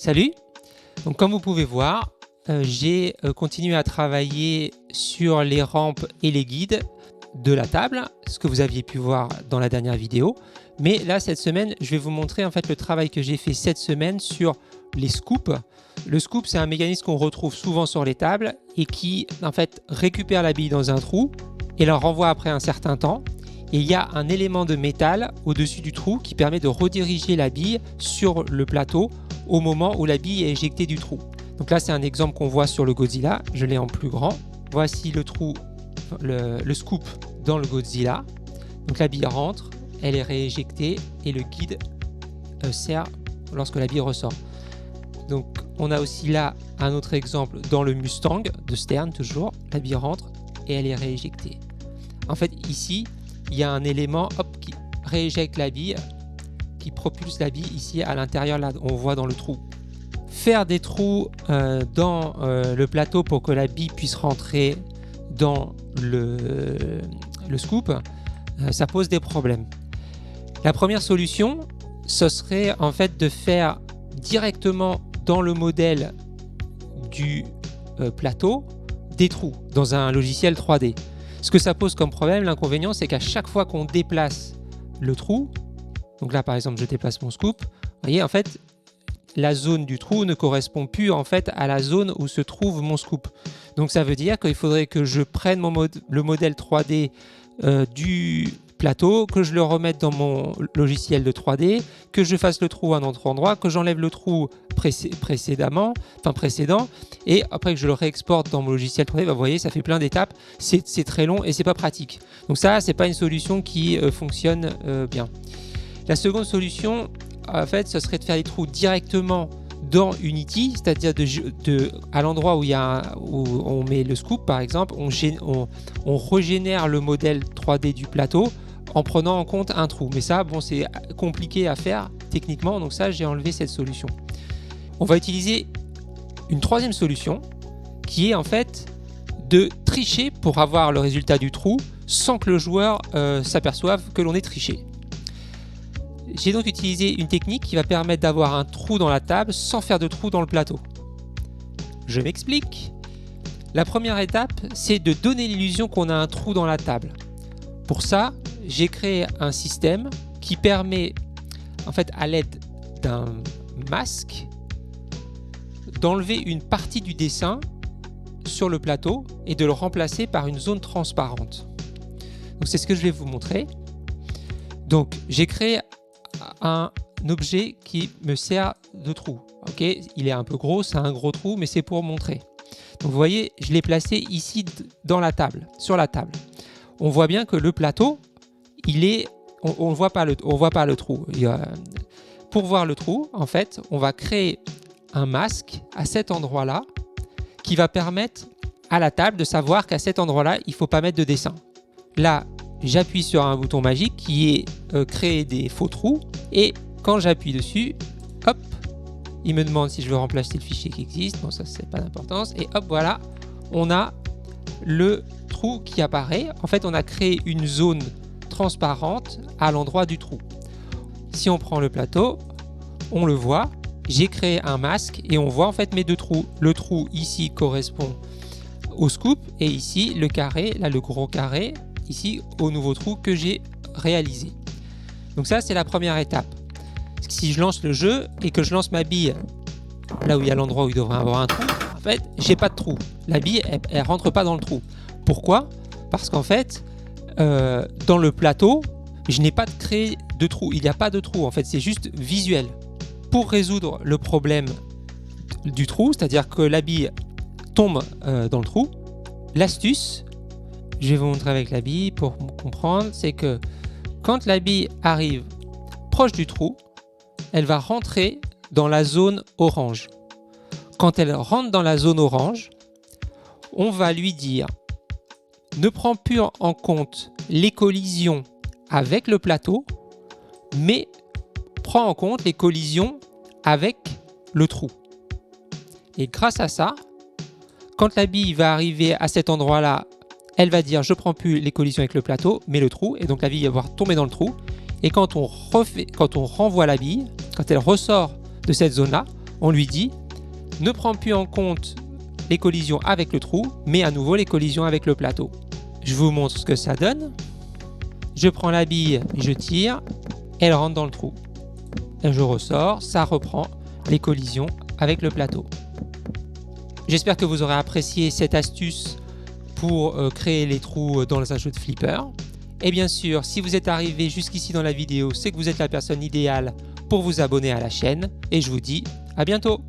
Salut! Donc, comme vous pouvez voir, j'ai continué à travailler sur les rampes et les guides de la table, ce que vous aviez pu voir dans la dernière vidéo. Mais là, cette semaine, je vais vous montrer en fait le travail que j'ai fait cette semaine sur les scoops. Le scoop, c'est un mécanisme qu'on retrouve souvent sur les tables et qui en fait récupère la bille dans un trou et la renvoie après un certain temps. Et il y a un élément de métal au-dessus du trou qui permet de rediriger la bille sur le plateau au moment où la bille est éjectée du trou. Donc là, c'est un exemple qu'on voit sur le Godzilla. Je l'ai en plus grand. Voici le trou, le scoop dans le Godzilla. Donc la bille rentre, elle est rééjectée et le guide sert lorsque la bille ressort. Donc on a aussi là un autre exemple dans le Mustang de Stern, toujours. La bille rentre et elle est rééjectée. En fait, ici, il y a un élément qui rééjecte la bille, qui propulse la bille ici à l'intérieur, là on voit dans le trou. Faire des trous dans le plateau pour que la bille puisse rentrer dans le scoop, ça pose des problèmes. La première solution, ce serait en fait de faire directement dans le modèle du plateau des trous dans un logiciel 3D. Ce que ça pose comme problème, l'inconvénient, c'est qu'à chaque fois qu'on déplace le trou, donc là par exemple je déplace mon scoop, vous voyez en fait la zone du trou ne correspond plus en fait à la zone où se trouve mon scoop. Donc ça veut dire qu'il faudrait que je prenne le modèle 3D du plateau, que je le remette dans mon logiciel de 3D, que je fasse le trou à un autre endroit, que j'enlève le trou précédent, et après que je le réexporte dans mon logiciel 3D. Vous voyez, ça fait plein d'étapes, c'est très long et c'est pas pratique. Donc ça, c'est pas une solution qui fonctionne bien. La seconde solution, en fait, ce serait de faire les trous directement dans Unity, c'est-à-dire à l'endroit où on met le scoop, par exemple, on régénère le modèle 3D du plateau en prenant en compte un trou. Mais ça, bon, c'est compliqué à faire techniquement, donc ça, j'ai enlevé cette solution. On va utiliser une troisième solution qui est en fait de tricher pour avoir le résultat du trou sans que le joueur s'aperçoive que l'on est triché. J'ai donc utilisé une technique qui va permettre d'avoir un trou dans la table sans faire de trou dans le plateau. Je m'explique. La première étape, c'est de donner l'illusion qu'on a un trou dans la table. Pour ça, j'ai créé un système qui permet, en fait, à l'aide d'un masque, d'enlever une partie du dessin sur le plateau et de le remplacer par une zone transparente. Donc c'est ce que je vais vous montrer. Donc j'ai créé un objet qui me sert de trou. Ok, il est un peu gros, c'est un gros trou, mais c'est pour montrer. Donc vous voyez, je l'ai placé ici dans la table, sur la table. On voit bien que le plateau, on ne voit pas le trou. Pour voir le trou, en fait, on va créer un masque à cet endroit-là qui va permettre à la table de savoir qu'à cet endroit-là, il ne faut pas mettre de dessin. Là, j'appuie sur un bouton magique qui est créer des faux trous et quand j'appuie dessus, hop, il me demande si je veux remplacer le fichier qui existe. Bon, ça c'est pas d'importance et hop, voilà, on a le trou qui apparaît. En fait, on a créé une zone transparente à l'endroit du trou. Si on prend le plateau, on le voit, j'ai créé un masque et on voit en fait mes deux trous. Le trou ici correspond au scoop et ici le carré, là le gros carré, ici au nouveau trou que j'ai réalisé. Donc ça, c'est la première étape. Si je lance le jeu et que je lance ma bille là où il y a l'endroit où il devrait avoir un trou, en fait, j'ai pas de trou. La bille, elle rentre pas dans le trou. Pourquoi? Parce qu'en fait, dans le plateau, je n'ai pas créé de trou. Il n'y a pas de trou. En fait, c'est juste visuel. Pour résoudre le problème du trou, c'est-à-dire que la bille tombe dans le trou, l'astuce, je vais vous montrer avec la bille pour comprendre, c'est que quand la bille arrive proche du trou, elle va rentrer dans la zone orange. Quand elle rentre dans la zone orange, on va lui dire ne prends plus en compte les collisions avec le plateau, mais prends en compte les collisions avec le trou. Et grâce à ça, quand la bille va arriver à cet endroit-là, elle va dire je prends plus les collisions avec le plateau, mais le trou, et donc la bille va tomber dans le trou. Et quand on renvoie la bille, quand elle ressort de cette zone-là, On lui dit ne prends plus en compte les collisions avec le trou, mais à nouveau les collisions avec le plateau. Je vous montre ce que ça donne. Je prends la bille, je tire, elle rentre dans le trou. Et je ressors, ça reprend les collisions avec le plateau. J'espère que vous aurez apprécié cette astuce pour créer les trous dans un jeu de flipper. Et bien sûr, si vous êtes arrivé jusqu'ici dans la vidéo, c'est que vous êtes la personne idéale pour vous abonner à la chaîne. Et je vous dis à bientôt!